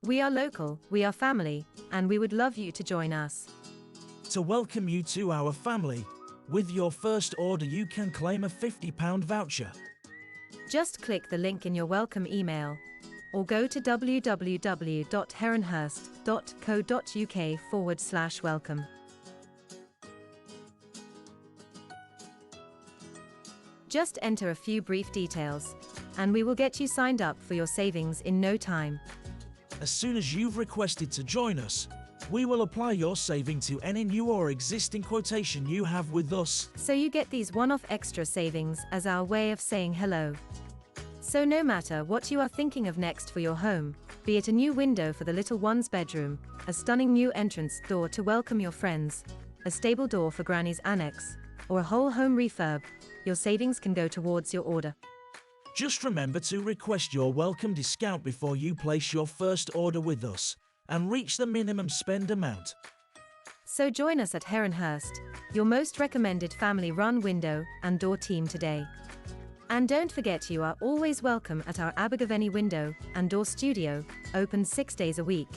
We are local, we are family, and we would love you to join us. To welcome you to our family, with your first order you can claim a £50 voucher. Just click the link in your welcome email, or go to www.heronhurst.co.uk/welcome. Just enter a few brief details, and we will get you signed up for your savings in no time. As soon as you've requested to join us, we will apply your saving to any new or existing quotation you have with us. So you get these one-off extra savings as our way of saying hello. So no matter what you are thinking of next for your home, be it a new window for the little one's bedroom, a stunning new entrance door to welcome your friends, a stable door for Granny's annex, or a whole home refurb, your savings can go towards your order. Just remember to request your welcome discount before you place your first order with us, and reach the minimum spend amount. So join us at Heronhurst, your most recommended family-run window and door team today. And don't forget you are always welcome at our Abergavenny window and door studio, open 6 days a week.